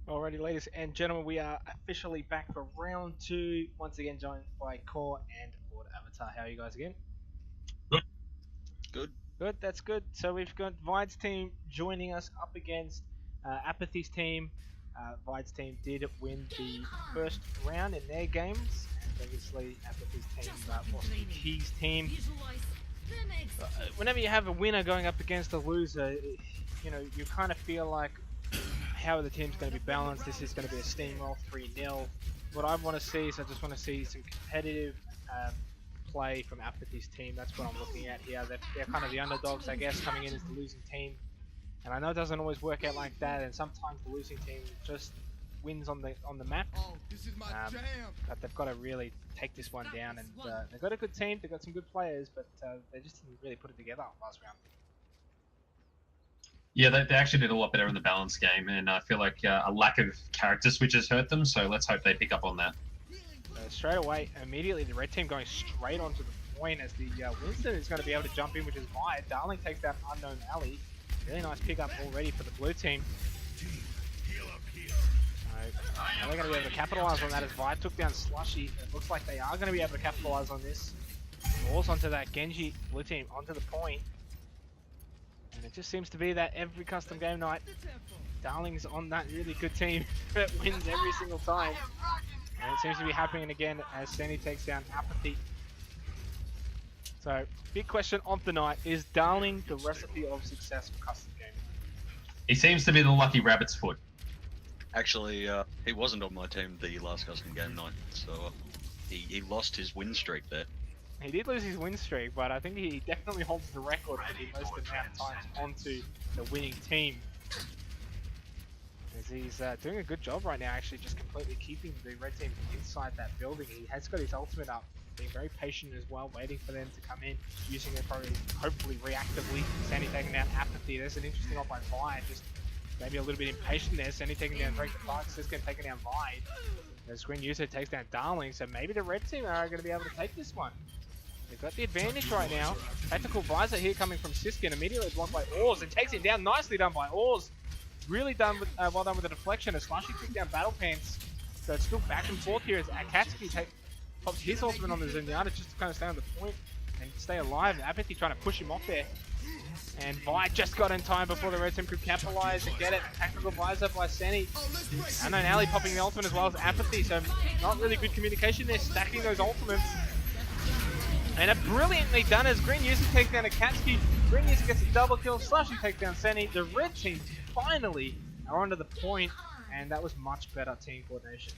Alrighty, ladies and gentlemen, we are officially back for round two. Once again, joined by Core and Lord Avatar. How are you guys again? Good. Good. Good, that's good. So we've got Vide's team joining us up against Ap4thy's team. Vide's team did win the first round in their games, and obviously Ap4thy's team lost to Key's team. Whenever you have a winner going up against a loser, you kind of feel like how the team's going to be balanced. This is going to be a steamroll 3-0. What I want to see is I just want to see some competitive play from Ap4thy's team. That's what I'm looking at here. They're kind of the underdogs, I guess, coming in as the losing team. And I know it doesn't always work out like that, and sometimes the losing team just wins on the map. But they've got to really take this one down. And they've got a good team. They've got some good players, but they just didn't really put it together last round. Yeah, they actually did a lot better in the balance game, and I feel like a lack of character switches hurt them, so let's hope they pick up on that. Straight away, immediately the red team going straight onto the point as the Winston is going to be able to jump in, which is Vide. Darling takes that unknown alley. Really nice pickup already for the blue team. Now they're going to be able to capitalize on that as Vide took down Slushy. It looks like they are going to be able to capitalize on this. Balls onto that Genji blue team, onto the point. And it just seems to be that every custom game night, Darling's on that really good team that wins every single time. And it seems to be happening again as Sandy takes down Ap4thy. So, big question of the night, is Darling the recipe of success for custom gaming? He seems to be the lucky rabbit's foot. Actually, he wasn't on my team the last custom game night, so he lost his win streak there. He did lose his win streak, but I think he definitely holds the record for the most amount of times onto the winning team. As he's doing a good job right now, actually, just completely keeping the red team inside that building. He has got his ultimate up, being very patient as well, waiting for them to come in, using it probably, hopefully, reactively. Sandy taking down Ap4thy. There's an interesting op by Vide, just maybe a little bit impatient there. Sandy taking down Drake the Park, Siskin taking down Vide. The screen user takes down Darling, so maybe the red team are going to be able to take this one. They've got the advantage right now. Tactical visor here coming from Siskin, immediately blocked by Oars, and takes him down. Nicely done by Oars. Really done with, well done with the deflection as Slushy took down Battle Pants. So it's still back and forth here as Akatsuki pops his ultimate on the Zenyatta just to kind of stay on the point and stay alive. Ap4thy trying to push him off there. And Vi just got in time before the red team could capitalize and get it. Tactical visor by Senny. Unknown Alley popping the ultimate as well as Ap4thy, so not really good communication there, stacking those ultimates. And it brilliantly done as Green User takes down Akatsuki. Green User gets a double kill, Slushy takes down Senny. The red team finally are onto the point, and that was much better team coordination.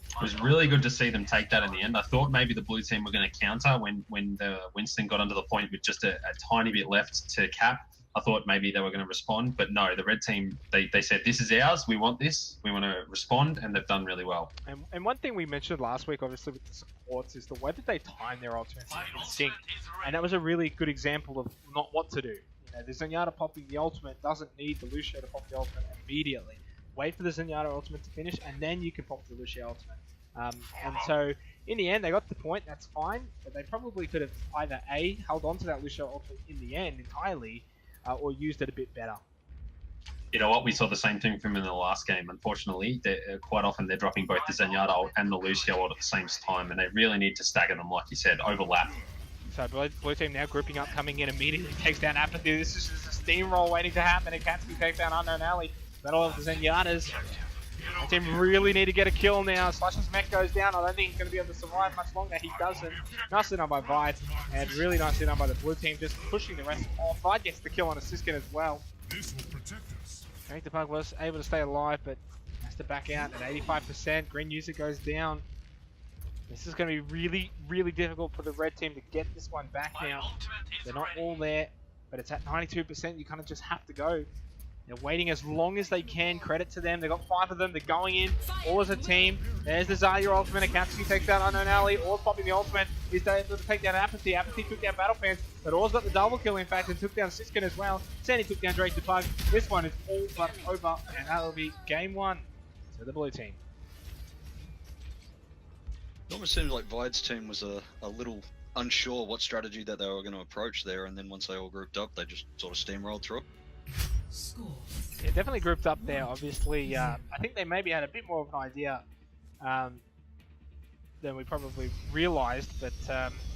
It was really good to see them take that in the end. I thought maybe the blue team were going to counter when the Winston got onto the point with just a tiny bit left to cap. I thought maybe they were going to respond, but no, the red team, they said, this is ours, we want this, we want to respond, and they've done really well. And one thing we mentioned last week, obviously, with the supports, is the way that they time their ultimates in sync. And that was a really good example of not what to do. You know, the Zenyatta popping the ultimate doesn't need the Lucio to pop the ultimate immediately. Wait for the Zenyatta ultimate to finish, and then you can pop the Lucio ultimate. And so, in the end, they got the point, that's fine, but they probably could have either A, held on to that Lucio ultimate in the end entirely, or used it a bit better. You know what? We saw the same thing from in the last game. Unfortunately, quite often they're dropping both the Zenyatta ult and the Lucio ult at the same time, and they really need to stagger them, like you said, overlap. So blue team now grouping up, coming in immediately, takes down Ap4thy. This is just a steamroll waiting to happen. Akatsuki takes down Unknown Alley. Battle of the Zenyatas. The team really need to get a kill now. Slush's mech goes down. I don't think he's going to be able to survive much longer. He doesn't. Nicely done by Vide, and really nicely done by the blue team, just pushing the rest off. Vide gets the kill on a Siskin as well. This will protect us. Drake the Pug was able to stay alive, but has to back out at 85%. Green user goes down. This is going to be really, really difficult for the red team to get this one back now. They're not all there, but it's at 92%. You kind of just have to go. They're waiting as long as they can. Credit to them. They've got 5 of them. They're going in all as a team. There's the Zarya ultimate. Akatsuki takes down Unknown Alley. Or's popping the ultimate. He's able to take down Ap4thy. Ap4thy took down Battle Pants, but Or's got the double kill, in fact, and took down Siskin as well. Sandy took down Drake the Pug. This one is all but over, and that will be game 1 to the blue team. It almost seems like Vide's team was a little unsure what strategy that they were going to approach there, and then once they all grouped up, they just sort of steamrolled through it. Yeah, definitely grouped up there. Obviously, I think they maybe had a bit more of an idea than we probably realised, but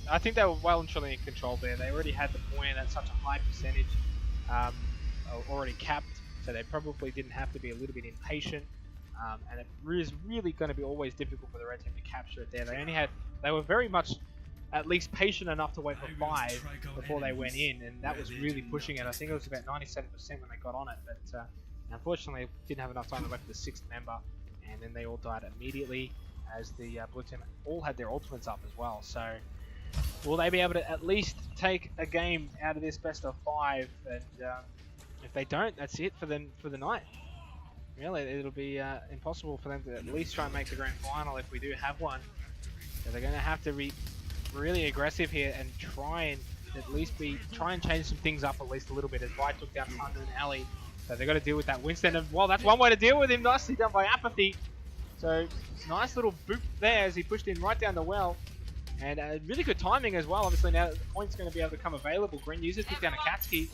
I think they were well and truly in control there. They already had the point at such a high percentage, already capped, so they probably didn't have to be a little bit impatient. And it is really going to be always difficult for the red team to capture it there. They were very much at least patient enough to wait for 5 before they went in, and that was really pushing it. I think it was about 97% when they got on it, but unfortunately didn't have enough time to wait for the 6th member, and then they all died immediately as the blue team all had their ultimates up as well. So will they be able to at least take a game out of this best of 5? And if they don't, that's it for them for the night. Really, it'll be impossible for them to at least try and make the grand final if we do have one. So they're going to have to be really aggressive here and try and at least try and change some things up at least a little bit, as Vide took down Thunder and Alley. So they've got to deal with that Winston, and well, that's one way to deal with him. Nicely done by Ap4thy. So nice little boop there as he pushed in right down the well. And really good timing as well. Obviously now that the point's going to be able to come available, Green users took down Ap4thy.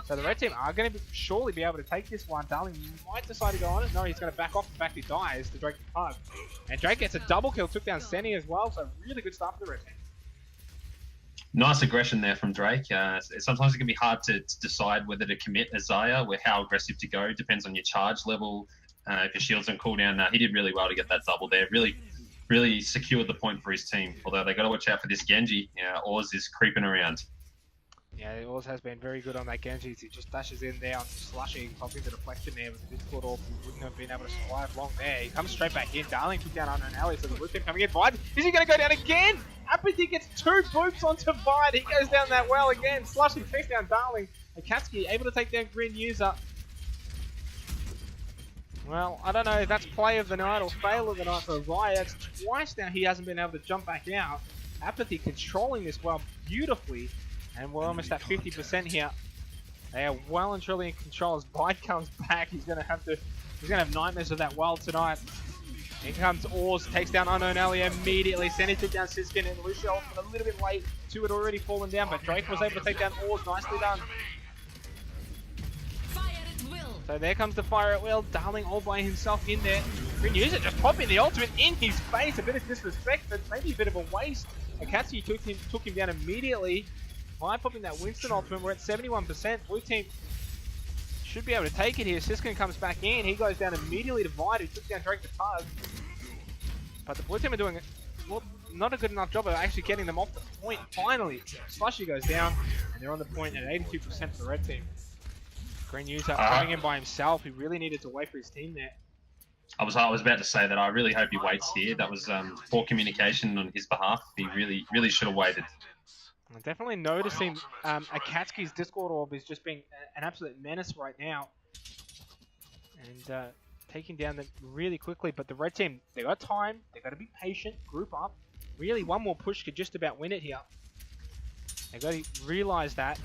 So the red team are going to surely be able to take this one. Darling might decide to go on it. No, he's going to back off the fact he dies to Drake the Pug. And Drake gets a double kill, took down Senny as well. So really good start for the red team. Nice aggression there from Drake. Sometimes it can be hard to decide whether to commit Isaiah, with how aggressive to go. Depends on your charge level. If your shield's on cooldown, he did really well to get that double there. Really secured the point for his team. Although they got to watch out for this Genji. Oz is creeping around. Yeah, Oz has been very good on that Genji. He just dashes in there on slushing, popping the deflection there with the Discord orb. He wouldn't have been able to survive long there. He comes straight back in. Darling took down under an alley, so the blue team coming in. Vide, is he going to go down again? Ap4thy gets 2 boops onto Vide. He goes down that well again. Slushing takes down Darling. Ap4thy able to take down Green user. Well, I don't know if that's play of the night or fail of the night for Vide. That's twice now he hasn't been able to jump back out. Ap4thy controlling this well beautifully. And we're almost at 50% here. They are well and truly in control as Vide comes back. He's gonna have nightmares of that well tonight. In comes Oz, takes down Unknown Alley immediately. Senny took down Siskin, and Lucio a little bit late. 2 had already fallen down, but Drake was able to take down Oz. Nicely done. So there comes the fire at will. Darling all by himself in there. Green user just popping the ultimate in his face. A bit of disrespect, but maybe a bit of a waste. Ap4thy took him down immediately. Vide popping that Winston ultimate. We're at 71%. Blue team should be able to take it here. Siskin comes back in. He goes down immediately to Vide, who took down Drake the Pug. But the blue team are doing not a good enough job of actually getting them off the point. Finally, Slushy goes down, and they're on the point at 82% for the red team. Green user coming in by himself. He really needed to wait for his team there. I was about to say that I really hope he waits here. That was poor communication on his behalf. He really should have waited. I'm definitely noticing Ap4thy's Discord orb is just being an absolute menace right now. And taking down them really quickly. But the red team, they got time. They got to be patient, group up. Really, one more push could just about win it here. They got to realize that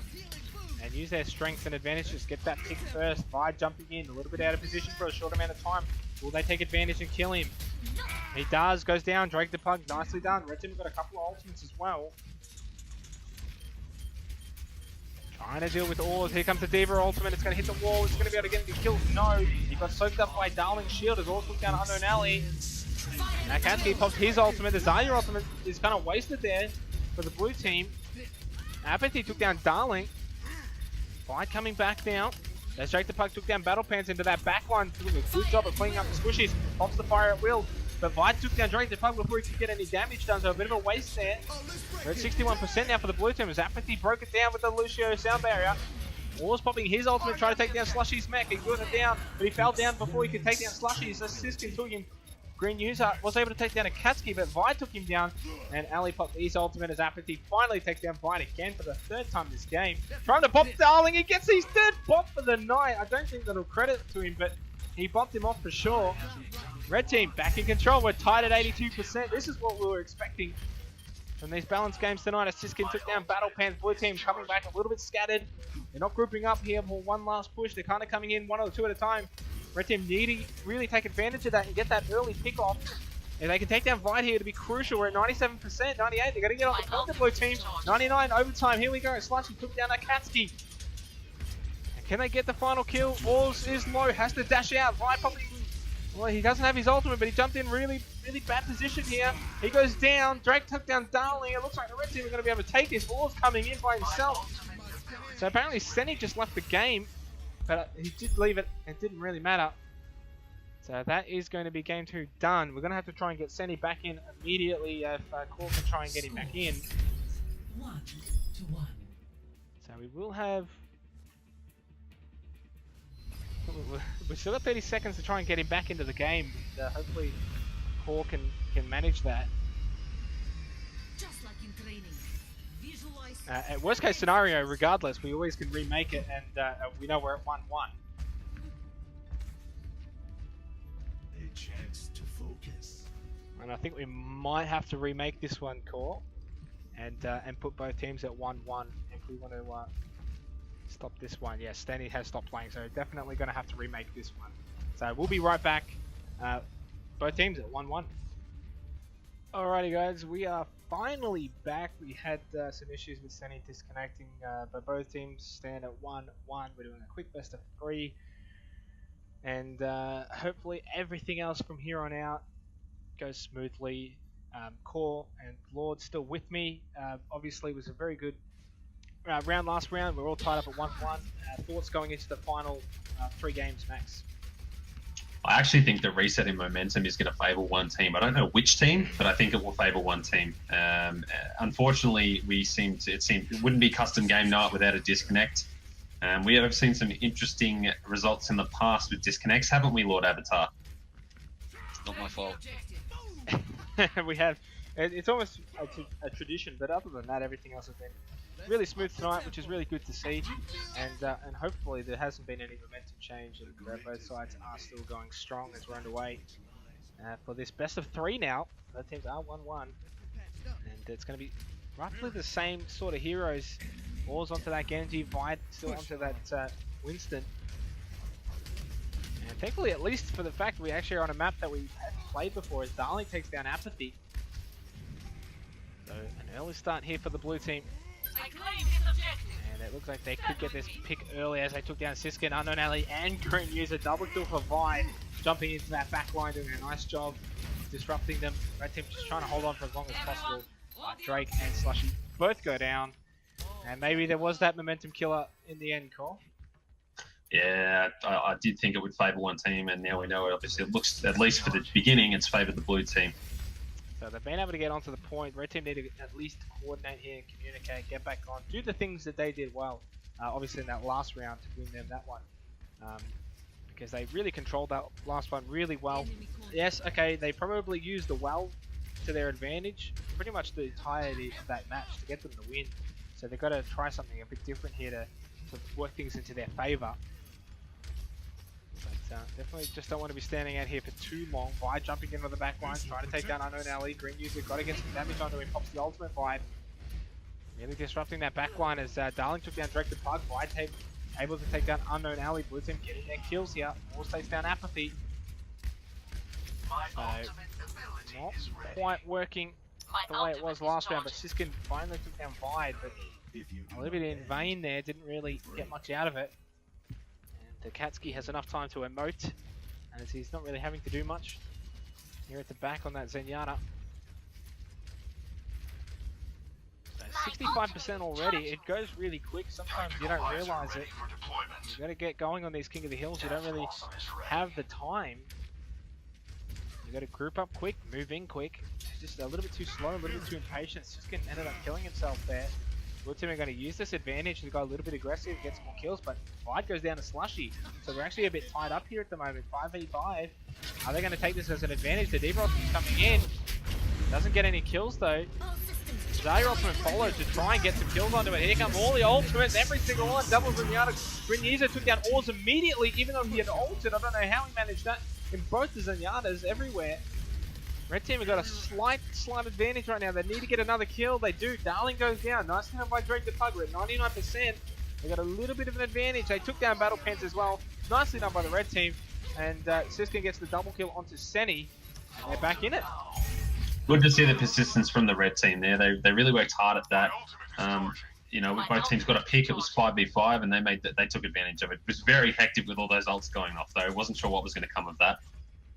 and use their strengths and advantage. Just get that pick first. Vide jumping in, a little bit out of position for a short amount of time. Will they take advantage and kill him? He does, goes down. Drake the Pug, nicely done. Red team got a couple of ultimates as well. Trying to deal with Oz. Here comes the D.Va ultimate. It's going to hit the wall. It's going to be able to get him to kill. No. He got soaked up by Darling's shield as Oz took down Unknown Alley. Ap4thy pops his ultimate. The Zarya ultimate is kind of wasted there for the blue team. Ap4thy took down Darling. Vide coming back now. There's Drake the Pug took down Battle Pants into that back line. Doing a good job of cleaning up the squishies. Pops the fire at will. But Vide took down Drake the Pug before he could get any damage done, so a bit of a waste there. We're at 61% now for the blue team as Ap4thy broke it down with the Lucio sound barrier. Oz popping his ultimate, trying to take down Slushy's mech. He got it down, but he fell down before he could take down Slushy. So Siskin took him. Green user was able to take down Ap4thy, but Vide took him down. And Ali popped his ultimate as Ap4thy finally takes down Vide again for the 3rd time this game. Trying to pop Darling, he gets his 3rd pop for the night. I don't think that'll credit to him, but he popped him off for sure. Red team back in control. We're tied at 82%. This is what we were expecting from these balanced games tonight. As Siskin took down Battle Pants. Blue team coming back a little bit scattered. They're not grouping up here for one last push. They're kind of coming in 1 or 2 at a time. Red team need to really take advantage of that and get that early pick off. If they can take down Vide here to be crucial. We're at 97%, 98. They're going to get on the point, the blue team. 99 overtime. Here we go. Slushy took down Ap4thy. Can they get the final kill? Oars is low, has to dash out. Vide probably, well, he doesn't have his ultimate, but he jumped in really bad position here. He goes down. Drake took down Darling. It looks like the red team are going to be able to take this. Oars coming in by himself. So apparently Senny just left the game, but he did leave it. It didn't really matter. So that is going to be game 2 done. We're going to have to try and get Senny back in immediately if Core can try and get him back in. 1-1. So we will have... We've still got 30 seconds to try and get him back into the game. Hopefully Core can manage that. Just like in training. Visualize. At worst case scenario, regardless, we always can remake it, and we know we're at 1-1. A chance to focus. And I think we might have to remake this one, Core, and put both teams at 1-1 if we want to stop this one. Yes, Stanley has stopped playing, so definitely going to have to remake this one. So we'll be right back. Both teams at 1-1. Alrighty guys, we are finally back. We had some issues with Senny disconnecting, but both teams stand at 1-1. We're doing a quick best of 3. And hopefully everything else from here on out goes smoothly. Core and Lord still with me. Obviously it was a very good last round. We're all tied up at 1-1. Thoughts going into the final 3 games, Max? I actually think the reset in momentum is going to favour one team. I don't know which team, but I think it will favour one team. Unfortunately, it wouldn't be custom game night without a disconnect. We have seen some interesting results in the past with disconnects, haven't we, Lord Avatar? Not my fault. We have. It's almost a tradition, but other than that, everything else has been really smooth tonight, which is really good to see. And hopefully there hasn't been any momentum change, and both sides are still going strong as we're underway for this best of 3 now. Both teams are 1-1, and it's going to be roughly the same sort of heroes. Oars onto that Genji, Vide still onto that Winston. And thankfully, at least for the fact we actually are on a map that we haven't played before, as Darling takes down Ap4thy. So an early start here for the blue team. And it looks like they could get this pick early as they took down Siskin, Unknown Alley, and Green User. Double kill for Vide, jumping into that back line, doing a nice job disrupting them. Red team just trying to hold on for as long as possible. Drake and Slushy both go down. And maybe there was that momentum killer in the end, Cole. Yeah, I did think it would favour one team, and now we know it. Obviously, it looks, at least for the beginning, it's favoured the blue team. So they've been able to get onto the point. Red team need to at least coordinate here and communicate, get back on, do the things that they did well, obviously in that last round to win them that one. Because they really controlled that last one really well. Yes, okay, they probably used the well to their advantage pretty much the entirety of that match to get them the win. So they've got to try something a bit different here to work things into their favour. But definitely just don't want to be standing out here for too long. Vide jumping into the back line, trying to take down Unknown Alley. Green User got to get some damage onto him, pops the ultimate Vide. Really disrupting that back line as Darling took down Drake the Pug. Vide able to take down Unknown Alley. Blue team getting their kills here. Force takes down Ap4thy. So, not quite working the way it was last round, but Siskin finally took down Vide, but a little bit in vain there, didn't really get much out of it. And Katsuki has enough time to emote, and as he's not really having to do much here at the back on that Zenyatta. So 65% already, it goes really quick, sometimes you don't realise it. You gotta get going on these King of the Hills, you don't really have the time. You gotta group up quick, move in quick. Just a little bit too slow, a little bit too impatient. Siskin ended up killing himself there. Blue team are going to use this advantage to go a little bit aggressive, get some more kills, but Vide goes down to Slushy. So we're actually a bit tied up here at the moment. 5v5. Are they going to take this as an advantage? The Deep Rock is coming in. Doesn't get any kills though. Zarya ultimate follows to try and get some kills onto it. Here come all the ultimates, every single one. Double Zenyatta. Green User took down Oars immediately, even though he had ulted. I don't know how he managed that in both the Zenyatas everywhere. Red team have got a slight advantage right now. They need to get another kill. They do. Darling goes down. Nice hit by Drake the Pug. We're at 99%. They got a little bit of an advantage. They took down Battle Pants as well. Nicely done by the red team. And Siskin gets the double kill onto Senny. And they're back in it. Good to see the persistence from the red team there. They really worked hard at that. you know, both teams got a pick. It was 5v5, and they took advantage of it. It was very hectic with all those ults going off, though. I wasn't sure what was going to come of that.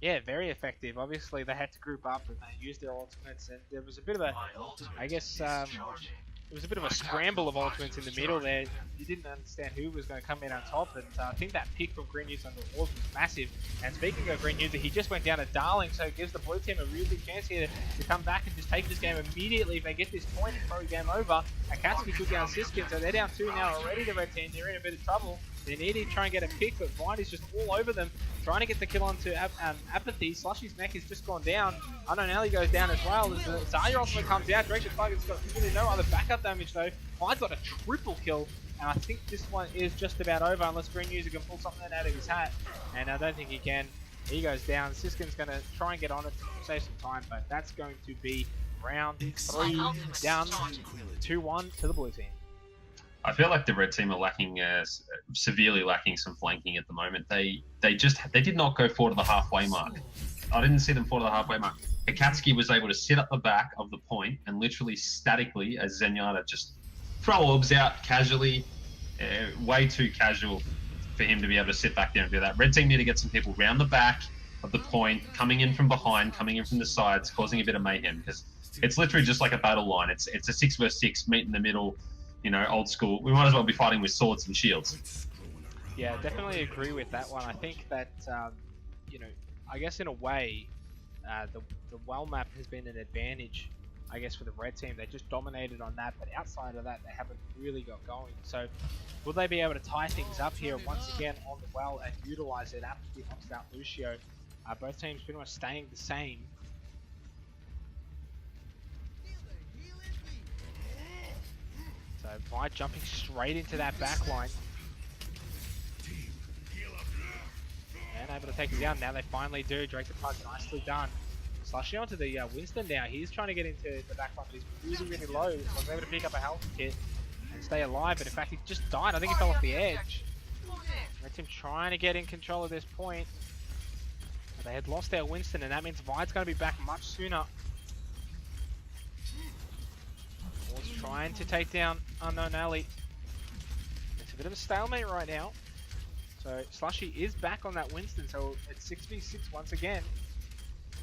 Yeah, very effective. Obviously, they had to group up and they used their ultimates, and there was a bit of a, I guess, it was a bit of a scramble of ultimates in the middle there. You didn't understand who was going to come in on top, and I think that pick from Green User under Wars was massive. And speaking of Green User, he just went down to Darling, so it gives the blue team a really big chance here to come back and just take this game immediately. If they get this point, it's probably game over. Ap4thy took down Siskin, so they're down 2 now already, the red team. They're in a bit of trouble. They need to try and get a pick, but Vide is just all over them, trying to get the kill onto Ap4thy. Slushy's neck has just gone down. Unknown goes down as well. As the Zarya ultimate comes out, Drake the Target's got really no other backup damage though. Vide's got a triple kill, and I think this one is just about over unless Green User can pull something out of his hat, and I don't think he can. He goes down. Siskin's going to try and get on it to save some time, but that's going to be round 3 down 2-1 to the blue team. I feel like the red team are lacking, severely lacking some flanking at the moment. They did not go forward to the halfway mark. I didn't see them forward to the halfway mark. Ap4thy was able to sit up the back of the point and literally statically, as Zenyatta just throw orbs out casually, way too casual for him to be able to sit back there and do that. Red team need to get some people round the back of the point, coming in from behind, coming in from the sides, causing a bit of mayhem, because it's literally just like a battle line. It's a 6 versus 6, meet in the middle. You know, old school. We might as well be fighting with swords and shields. Yeah, definitely agree with that one. I think that, you know, I guess in a way, the well map has been an advantage, I guess, for the red team. They just dominated on that, but outside of that, they haven't really got going. So, will they be able to tie things up here once again on the well and utilize it after he knocks out Lucio? Both teams pretty much staying the same. So Vide jumping straight into that back line. And able to take it down. Now they finally do. Drake the Pug, nicely done. Slushy onto the Winston now. He's trying to get into the back line, but he's really, really low. So he's able to pick up a health kit and stay alive. But in fact, he just died. I think he fell off the edge. Red team trying to get in control of this point. But they had lost their Winston, and that means Vide's going to be back much sooner. Trying to take down Unknown Alley. It's a bit of a stalemate right now. So Slushy is back on that Winston, so it's 6v6 once again.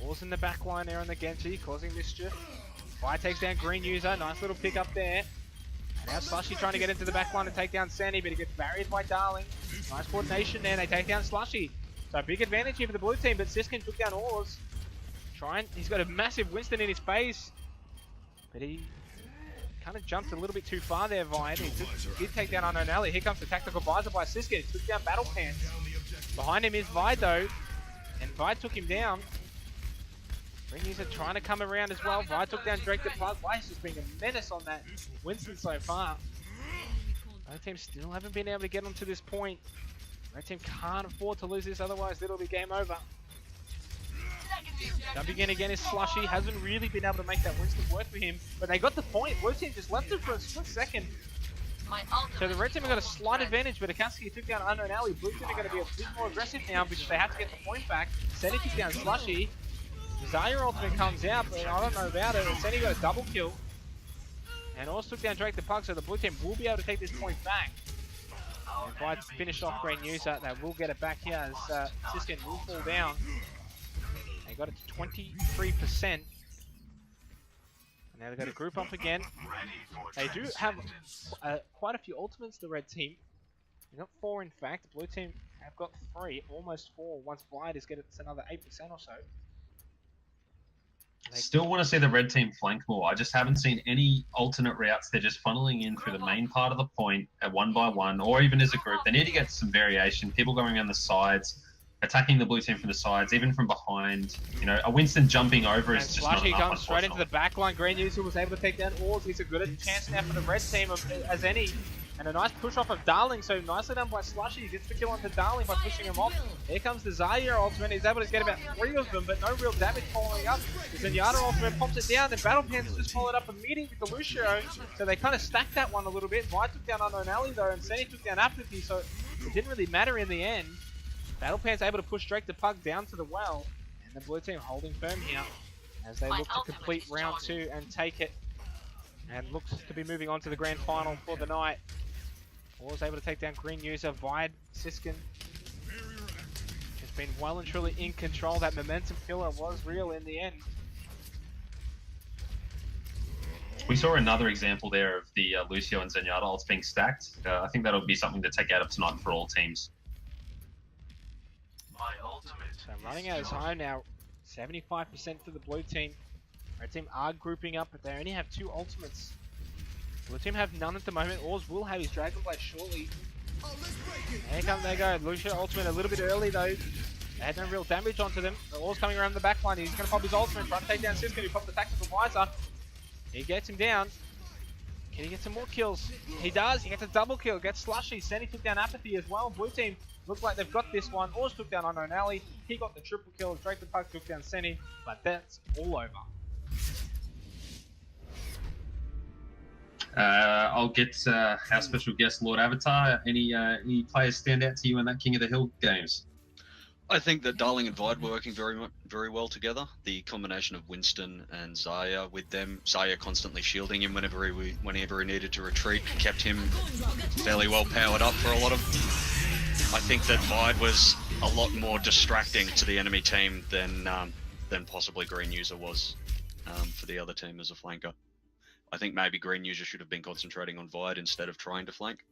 Wars in the back line there on the Genji, causing mischief. Vide takes down Green User, nice little pick up there. And now Slushy trying to get into the back line to take down Sandy, but he gets barriers by Darling. Nice coordination there, they take down Slushy. So big advantage here for the blue team, but Siskin took down Oars. He's got a massive Winston in his face. But he kind of jumped a little bit too far there, Vide. He did take down Unknown Alley. Here comes the tactical visor by Siskin. He took down Battle Pants. Behind him is Vide though, and Vide took him down. Green User trying to come around as well. Vide took down Drake the Plug. Vide's just being a menace on that Winston so far. Both teams still haven't been able to get onto this point. Red team can't afford to lose this, otherwise it'll be game over. Jumping in again is Slushy, hasn't really been able to make that Winston work for him, but they got the point. Blue team just left it for a split second. So the red team have got a slight advantage, but Ap4thy took down Unknown Alley. Blue team are going to be a bit more aggressive now because they have to get the point back. Seni took down Slushy. Zarya ultimate comes out, but I don't know about it. Seni got a double kill. And also took down Drake the Pug, so the blue team will be able to take this point back. And Vide finished off Green User. They will get it back here as Siskin will fall down. They got it to 23%. And now they've got a group up again. They do have quite a few ultimates, the red team. They've got 4 in fact. The blue team have got 3, almost 4. Once Vide is getting another 8% or so. Still want to see the red team flank more. I just haven't seen any alternate routes. They're just funneling in through the main part of the point at 1-by-1, or even as a group. They need to get some variation. People going around the sides, attacking the blue team from the sides, even from behind. You know, a Winston jumping over is just not enough, comes straight into the back line. Green User was able to take down Oars. He's a good chance now for the red team as any. And a nice push off of Darling, so nicely done by Slushy. He gets the kill onto Darling by pushing him off. Here comes the Zarya ultimate. He's able to get about 3 of them, but no real damage following up. The Zenyatta ultimate pops it down, then Battle Pants just followed up immediately with the Lucio. So they kind of stacked that one a little bit. Vide took down Unknown Alley though, and Seni took down Ap4thy, so it didn't really matter in the end. Battle Pants able to push Drake the Pug down to the well, and the blue team holding firm here as they look to complete round 2 and take it and looks to be moving on to the grand final for the night. Was able to take down green user Vide. Siskin has been well and truly in control. That momentum killer was real in the end. We saw another example there of the Lucio and Zenyatta ults being stacked. I think that'll be something to take out of tonight for all teams. My ultimate. So running out of time now. 75% for the blue team. Red team are grouping up, but they only have 2 ultimates. Blue team have none at the moment. Oz will have his Dragon Blade shortly. Here they go. Lucio ultimate a little bit early though. They had no real damage onto them. The Oz coming around the back line. He's going to pop his ultimate, try to take down Siskin, who popped the tactical visor. He gets him down. Can he get some more kills? He does. He gets a double kill. Gets Slushy. Senny took down Ap4thy as well. Blue team looks like they've got this one. Oz took down Unknown Alley. He got the triple kill. Drake the Pug took down Senny. But that's all over. I'll get our special guest, Lord Avatar. Any players stand out to you in that King of the Hill games? I think that Darling and Vide were working very well together. The combination of Winston and Xayah with them, Xayah constantly shielding him whenever he needed to retreat, kept him fairly well powered up for a lot of. I think that Vide was a lot more distracting to the enemy team than possibly Green User was for the other team as a flanker. I think maybe Green User should have been concentrating on Vide instead of trying to flank.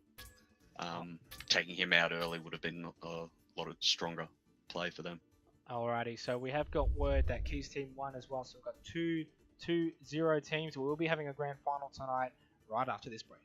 Taking him out early would have been a lot of stronger play for them. Alrighty, so we have got word that Keys team won as well, so we've got 2-0 teams. We'll be having a grand final tonight right after this break.